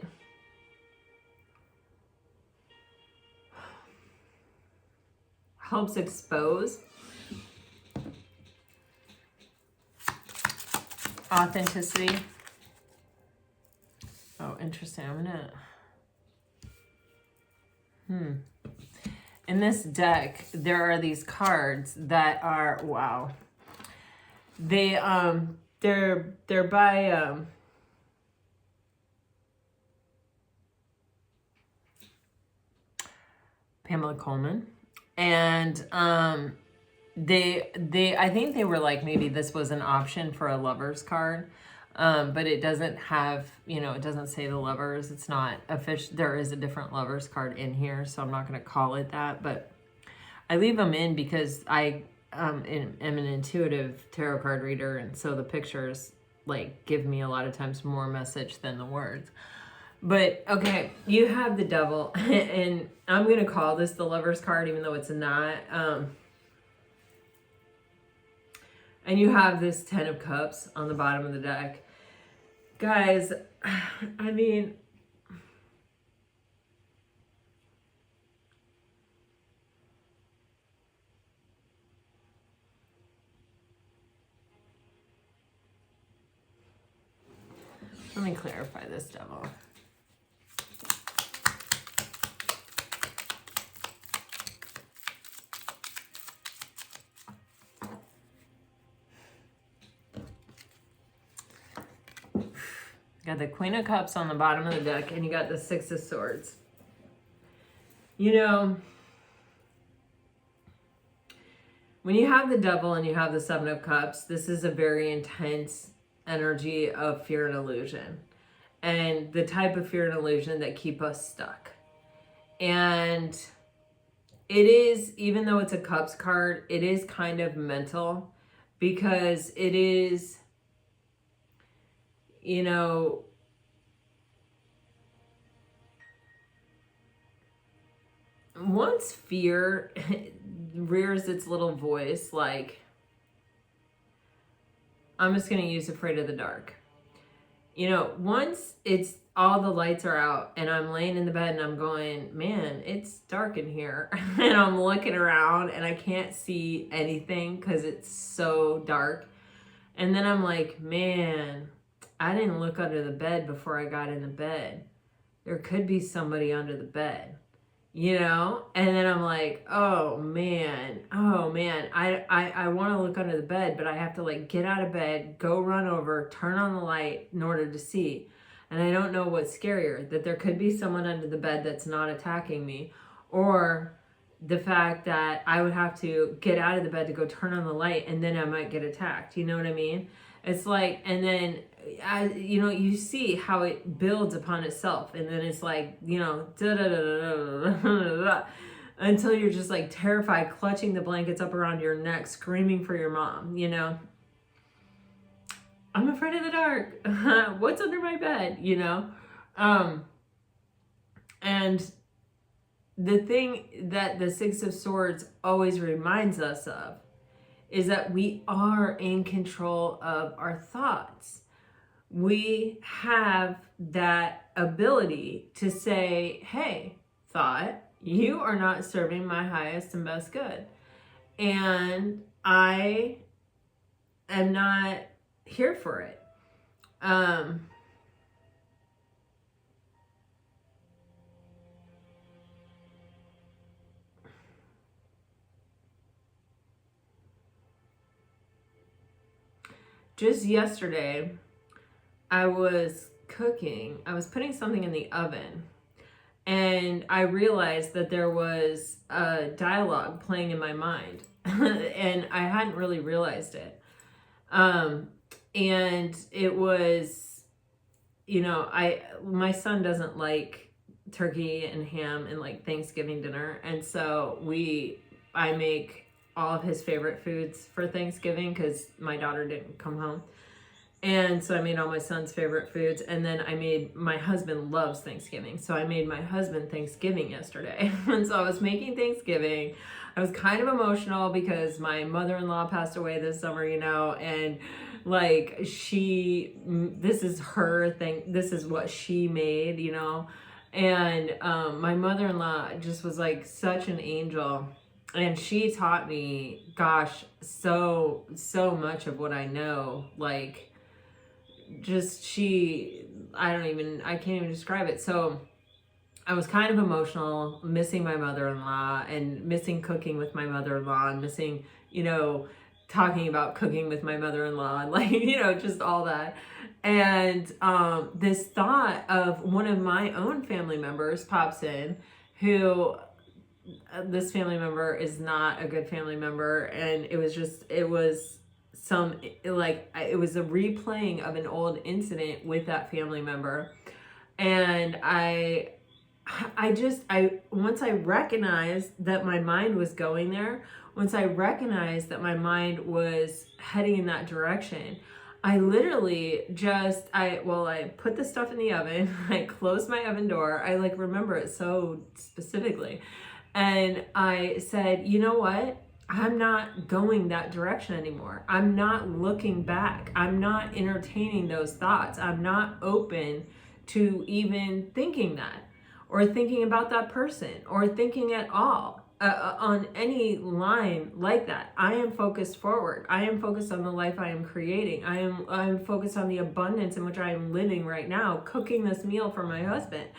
helps expose authenticity. Oh, interesting. I'm gonna in this deck there are these cards that are, wow, they're by Pamela Coleman, and they I think they were like, maybe this was an option for a Lovers card, but it doesn't have, you know, it doesn't say the Lovers. It's not official. There is a different Lovers card in here, so I'm not going to call it that, but I leave them in because I am an intuitive tarot card reader, and so the pictures like give me a lot of times more message than the words. But okay, you have the Devil, and I'm going to call this the Lovers card even though it's not. And you have this Ten of Cups on the bottom of the deck. Guys, I mean, clarify this, devil. Got the Queen of Cups on the bottom of the deck, and you got the Six of Swords. You know, when you have the Devil and you have the Seven of Cups, this is a very intense energy of fear and illusion. And the type of fear and illusion that keep us stuck. And it is, even though it's a Cups card, it is kind of mental. Because it is, you know, once fear rears its little voice, like, I'm just going to use afraid of the dark. You know, once it's all the lights are out and I'm laying in the bed and I'm going, man, it's dark in here. And I'm looking around and I can't see anything because it's so dark. And then I'm like, man, I didn't look under the bed before I got in the bed. There could be somebody under the bed, you know? And then I'm like, oh man, I want to look under the bed, but I have to like get out of bed, go run over, turn on the light in order to see. And I don't know what's scarier, that there could be someone under the bed that's not attacking me, or the fact that I would have to get out of the bed to go turn on the light and then I might get attacked. You know what I mean? It's like, and then, you know, you see how it builds upon itself. And then it's like, you know, until you're just like terrified, clutching the blankets up around your neck, screaming for your mom, you know? I'm afraid of the dark. What's under my bed, you know? And the thing that the Six of Swords always reminds us of is that we are in control of our thoughts. We have that ability to say, hey, thought, you are not serving my highest and best good. And I am not here for it. Just yesterday, I was cooking. I was putting something in the oven, and I realized that there was a dialogue playing in my mind, and I hadn't really realized it. And it was, you know, my son doesn't like turkey and ham and like Thanksgiving dinner, and so I make all of his favorite foods for Thanksgiving because my daughter didn't come home. And so I made all my son's favorite foods. And then my husband loves Thanksgiving. So I made my husband Thanksgiving yesterday. And so I was making Thanksgiving. I was kind of emotional because my mother-in-law passed away this summer, you know, and like this is her thing. This is what she made, you know. And my mother-in-law just was like such an angel. And she taught me, gosh, so much of what I know. Like, just I can't even describe it. So I was kind of emotional, missing my mother-in-law and missing cooking with my mother-in-law and missing, you know, talking about cooking with my mother-in-law and like, you know, just all that. And this thought of one of my own family members pops in, who... this family member is not a good family member, and it was a replaying of an old incident with that family member. And once I recognized that my mind was going there, once I recognized that my mind was heading in that direction, I literally I put the stuff in the oven, I closed my oven door, I like remember it so specifically. And I said, you know what? I'm not going that direction anymore. I'm not looking back. I'm not entertaining those thoughts. I'm not open to even thinking that, or thinking about that person, or thinking at all. on any line like that. I am focused forward. I am focused on the life I am creating. I'm focused on the abundance in which I am living right now, cooking this meal for my husband,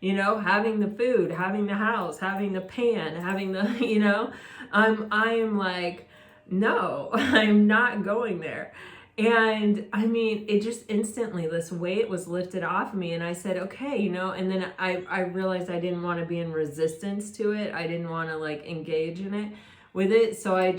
you know, having the food, having the house, having the pan, having the, you know, I am like, no, I'm not going there. And I mean, it just instantly, this weight was lifted off of me. And I said, okay, you know, and then I realized I didn't want to be in resistance to it. I didn't want to like engage in it with it. So I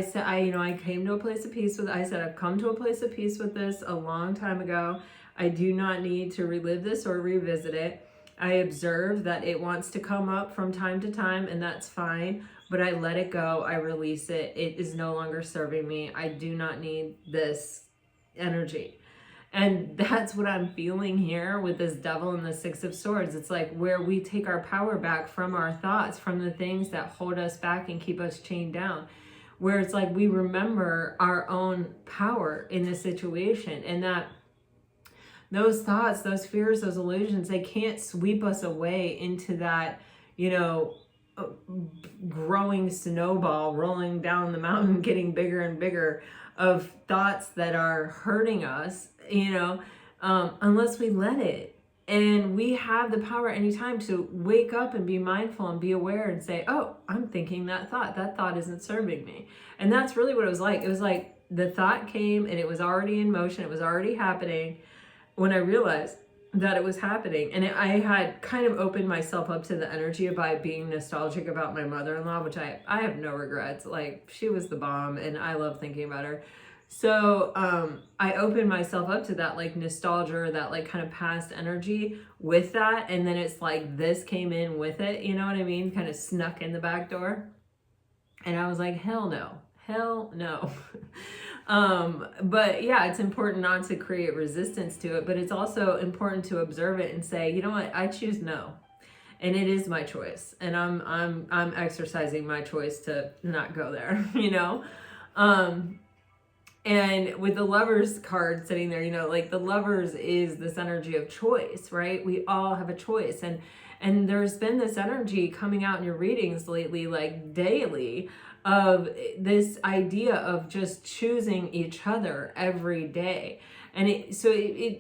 said, I came to a place of peace with, I said, I've come to a place of peace with this a long time ago. I do not need to relive this or revisit it. I observe that it wants to come up from time to time, and that's fine. But I let it go. I release it. It is no longer serving me. I do not need this energy. And that's what I'm feeling here with this Devil and the Six of Swords. It's like where we take our power back from our thoughts, from the things that hold us back and keep us chained down. Where it's like we remember our own power in the situation, and that those thoughts, those fears, those illusions, they can't sweep us away into that, you know, growing snowball rolling down the mountain, getting bigger and bigger, of thoughts that are hurting us, you know, unless we let it. And we have the power anytime to wake up and be mindful and be aware and say, oh, I'm thinking that thought isn't serving me. And that's really what it was like. It was like the thought came and it was already in motion. It was already happening when I realized that it was happening. And I had kind of opened myself up to the energy by being nostalgic about my mother-in-law, which I have no regrets. Like, she was the bomb and I love thinking about her. So I opened myself up to that like nostalgia, or that like kind of past energy with that. And then it's like this came in with it, you know what I mean? Kind of snuck in the back door. And I was like, hell no. Hell no. But yeah, it's important not to create resistance to it, but it's also important to observe it and say, you know what, I choose no. And it is my choice. And I'm exercising my choice to not go there, you know? And with the Lovers card sitting there, you know, like the Lovers is this energy of choice, right? We all have a choice. And there's been this energy coming out in your readings lately, like daily, of this idea of just choosing each other every day. And it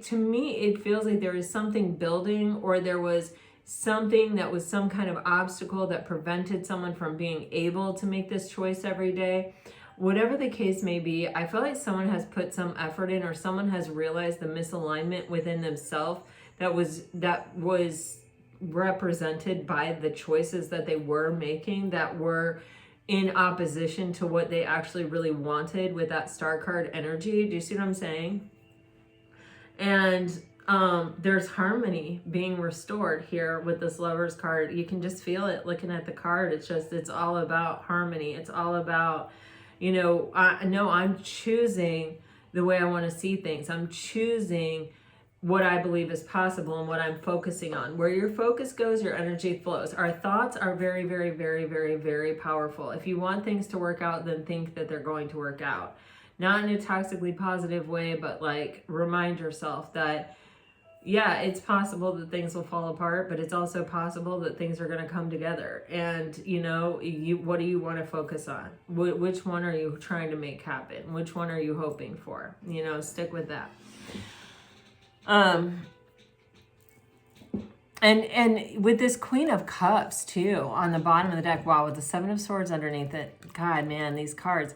to me, it feels like there is something building, or there was something that was some kind of obstacle that prevented someone from being able to make this choice every day. Whatever the case may be, I feel like someone has put some effort in, or someone has realized the misalignment within themselves that was represented by the choices that they were making, that were in opposition to what they actually really wanted with that Star card energy. Do you see what I'm saying? And there's harmony being restored here with this Lovers card. You can just feel it looking at the card. It's all about harmony. It's all about, you know, I'm choosing the way I want to see things. I'm choosing what I believe is possible and what I'm focusing on. Where your focus goes, your energy flows. Our thoughts are very, very, very, very, very powerful. If you want things to work out, then think that they're going to work out. Not in a toxically positive way, but like remind yourself that, yeah, it's possible that things will fall apart, but it's also possible that things are going to come together. And, you know, what do you want to focus on? Which one are you trying to make happen? Which one are you hoping for? You know, stick with that. And with this Queen of Cups too on the bottom of the deck, wow, with the Seven of Swords underneath it, God, man, these cards.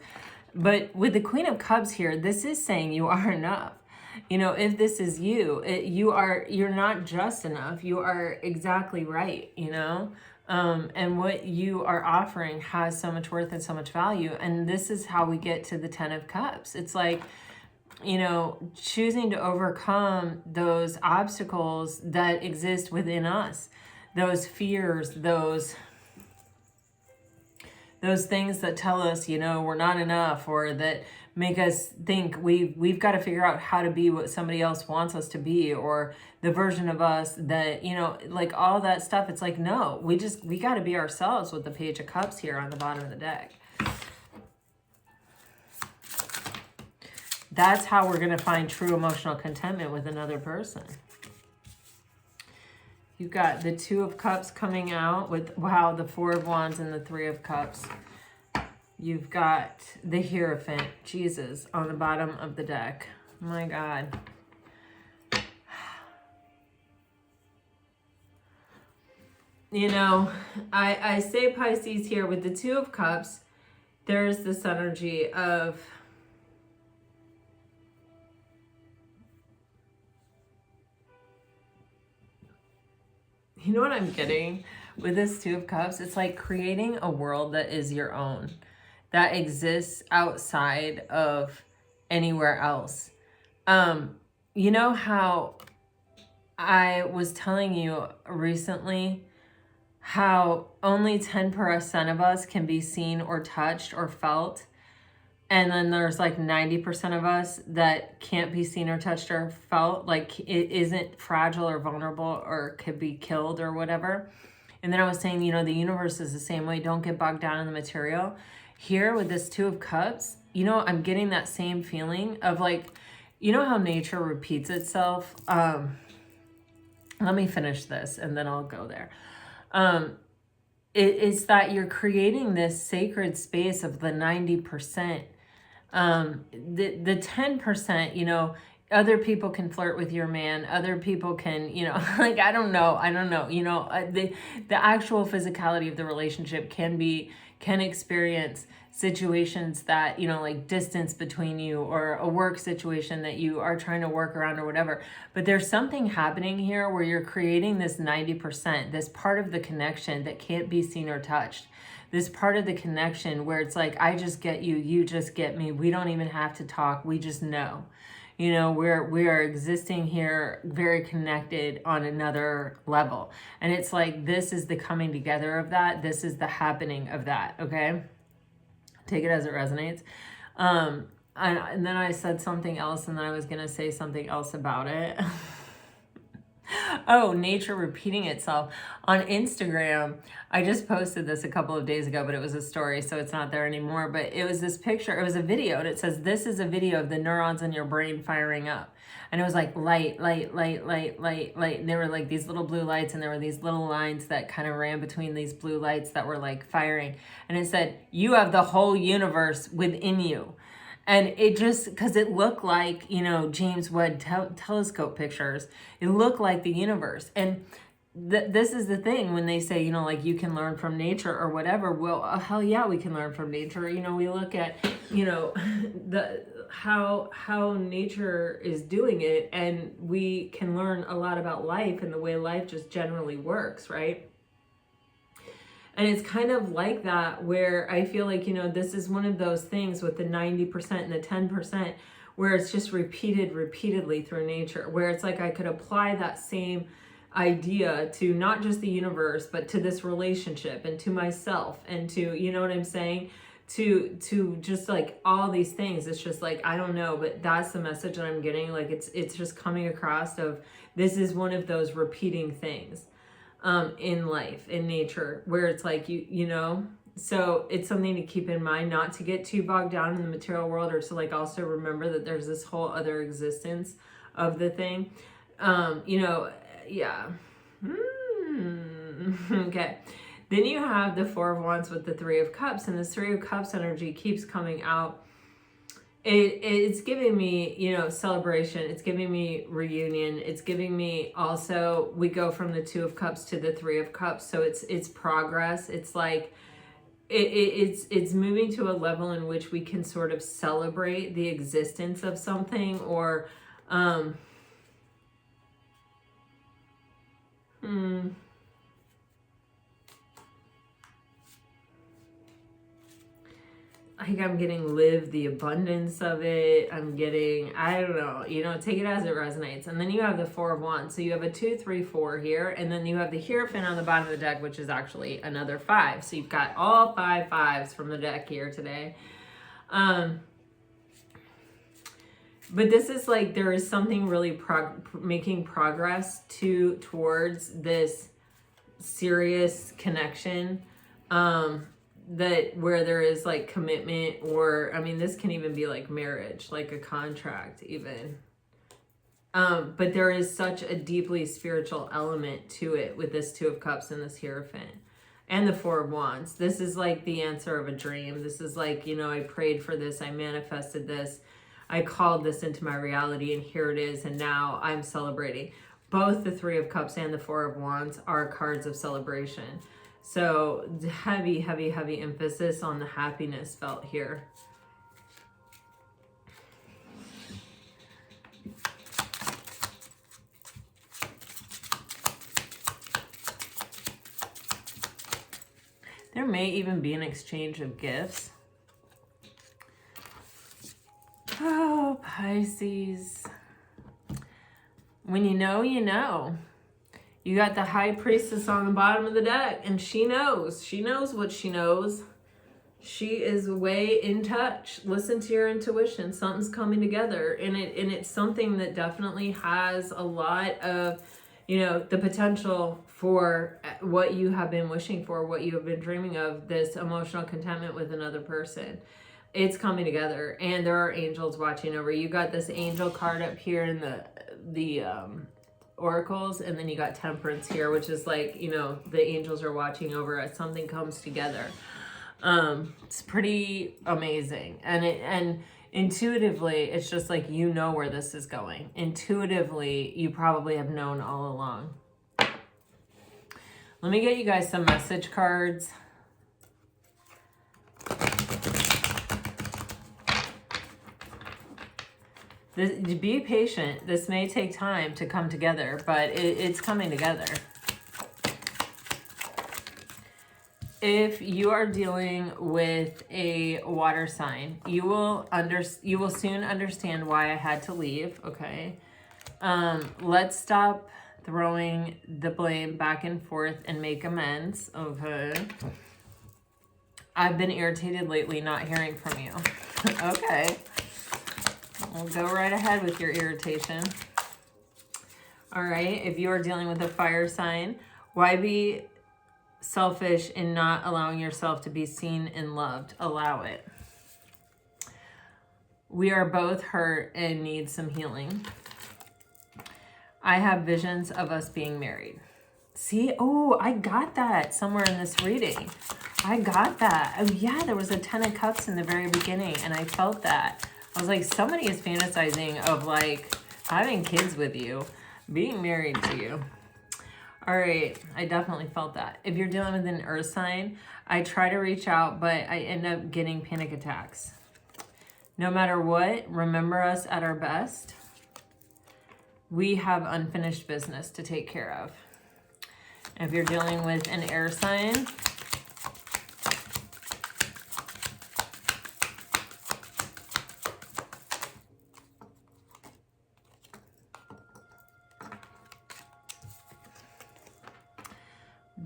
But with the Queen of Cups here, this is saying you are enough. You know, if this is you, you're not just enough. You are exactly right, you know? And what you are offering has so much worth and so much value. And this is how we get to the Ten of Cups. It's like, you know, choosing to overcome those obstacles that exist within us, those fears, those things that tell us, you know, we're not enough, or that make us think we've got to figure out how to be what somebody else wants us to be, or the version of us that, you know, like all that stuff. It's like, no, we got to be ourselves with the Page of Cups here on the bottom of the deck. That's how we're going to find true emotional contentment with another person. You've got the Two of Cups coming out with, wow, the Four of Wands and the Three of Cups. You've got the Hierophant, Jesus, on the bottom of the deck. My God. You know, I say Pisces here with the Two of Cups, there's this energy of, you know what I'm getting with this Two of Cups? It's like creating a world that is your own, that exists outside of anywhere else. You know how I was telling you recently how only 10% of us can be seen or touched or felt. And then there's like 90% of us that can't be seen or touched or felt, like it isn't fragile or vulnerable or could be killed or whatever. And then I was saying, you know, the universe is the same way. Don't get bogged down in the material. Here with this Two of Cups, you know, I'm getting that same feeling of like, you know how nature repeats itself? Let me finish this and then I'll go there. It's that you're creating this sacred space of the 90%. The 10%, you know, other people can flirt with your man. Other people can, you know, like, I don't know, you know, the actual physicality of the relationship can experience situations that, you know, like distance between you or a work situation that you are trying to work around or whatever. But there's something happening here where you're creating this 90%, this part of the connection that can't be seen or touched. This part of the connection where it's like, I just get you, you just get me. We don't even have to talk. We just know. You know, we are existing here very connected on another level. And it's like, this is the coming together of that. This is the happening of that. Okay. Take it as it resonates. And then I said something else and then I was going to say something else about it. Oh, nature repeating itself. On Instagram, I just posted this a couple of days ago, but it was a story, so it's not there anymore. But it was this picture, it was a video, and it says, this is a video of the neurons in your brain firing up. And it was like light, light, light, light, light, light. And there were like these little blue lights, and there were these little lines that kind of ran between these blue lights that were like firing. And it said, you have the whole universe within you. And it just, because it looked like, you know, James Webb telescope pictures, it looked like the universe. And this is the thing when they say, you know, like you can learn from nature or whatever. Well, hell yeah, we can learn from nature. You know, we look at, you know, how nature is doing it, and we can learn a lot about life and the way life just generally works, right? And it's kind of like that where I feel like, you know, this is one of those things with the 90% and the 10% where it's just repeatedly through nature, where it's like I could apply that same idea to not just the universe, but to this relationship and to myself and to, you know what I'm saying? To just like all these things. It's just like, I don't know, but that's the message that I'm getting. Like it's just coming across of, this is one of those repeating things. In life, in nature, where it's like, you know, so it's something to keep in mind, not to get too bogged down in the material world, or to like also remember that there's this whole other existence of the thing. You know, yeah. Okay. Then you have the Four of Wands with the Three of Cups, and this Three of Cups energy keeps coming out. It's giving me, you know, celebration. It's giving me reunion. It's giving me also, we go from the Two of Cups to the Three of Cups. So it's progress. It's like, it's moving to a level in which we can sort of celebrate the existence of something, or, like I'm getting live the abundance of it. I'm getting, I don't know, you know, take it as it resonates. And then you have the Four of Wands. So you have a 2, 3, 4 here. And then you have the Hierophant on the bottom of the deck, which is actually another 5. So you've got all 5 5s from the deck here today. But this is like, there is something really making progress towards this serious connection. That where there is like commitment, or I mean, this can even be like marriage, like a contract even. But there is such a deeply spiritual element to it with this Two of Cups and this Hierophant. And the Four of Wands. This is like the answer of a dream. This is like, you know, I prayed for this. I manifested this. I called this into my reality, and here it is. And now I'm celebrating. Both the Three of Cups and the Four of Wands are cards of celebration. So heavy, heavy, heavy emphasis on the happiness felt here. There may even be an exchange of gifts. Oh, Pisces. When you know, you know. You got the High Priestess on the bottom of the deck, and she knows. She knows what she knows. She is way in touch. Listen to your intuition. Something's coming together, and it's something that definitely has a lot of, you know, the potential for what you have been wishing for, what you have been dreaming of, this emotional contentment with another person. It's coming together, and there are angels watching over. You got this angel card up here in the oracles, and then you got Temperance here, which is like, you know, the angels are watching over as something comes together. It's pretty amazing. And intuitively, it's just like, you know where this is going. Intuitively, you probably have known all along. Let me get you guys some message cards. Be patient. This may take time to come together, but it's coming together. If you are dealing with a water sign, you will soon understand why I had to leave, okay? Let's stop throwing the blame back and forth and make amends, okay? I've been irritated lately not hearing from you. Okay. Well, go right ahead with your irritation. All right, if you are dealing with a fire sign, why be selfish in not allowing yourself to be seen and loved? Allow it. We are both hurt and need some healing. I have visions of us being married. See, oh, I got that somewhere in this reading. I got that. Oh yeah, there was a 10 of Cups in the very beginning, and I felt that. I was like, somebody is fantasizing of like having kids with you, being married to you. All right, I definitely felt that. If you're dealing with an earth sign, I try to reach out, but I end up getting panic attacks. No matter what, remember us at our best. We have unfinished business to take care of. If you're dealing with an air sign,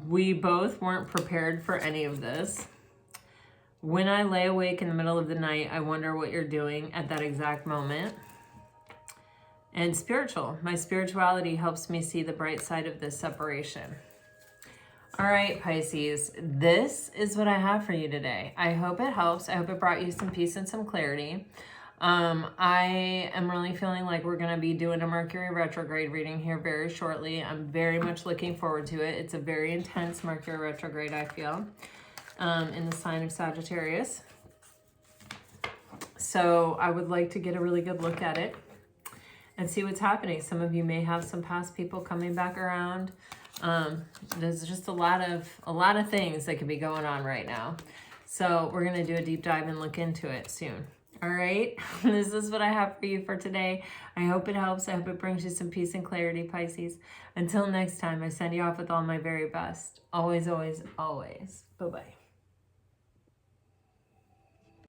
we both weren't prepared for any of this. When I lay awake in the middle of the night, I wonder what you're doing at that exact moment. And spiritual. My spirituality helps me see the bright side of this separation. All right, Pisces, this is what I have for you today. I hope it helps. I hope it brought you some peace and some clarity. I am really feeling like we're going to be doing a Mercury retrograde reading here very shortly. I'm very much looking forward to it. It's a very intense Mercury retrograde, I feel, in the sign of Sagittarius. So I would like to get a really good look at it and see what's happening. Some of you may have some past people coming back around. There's just a lot of things that could be going on right now. So we're going to do a deep dive and look into it soon. All right, this is what I have for you for today. I hope it helps. I hope it brings you some peace and clarity, Pisces. Until next time, I send you off with all my very best. Always, always, always. Bye-bye.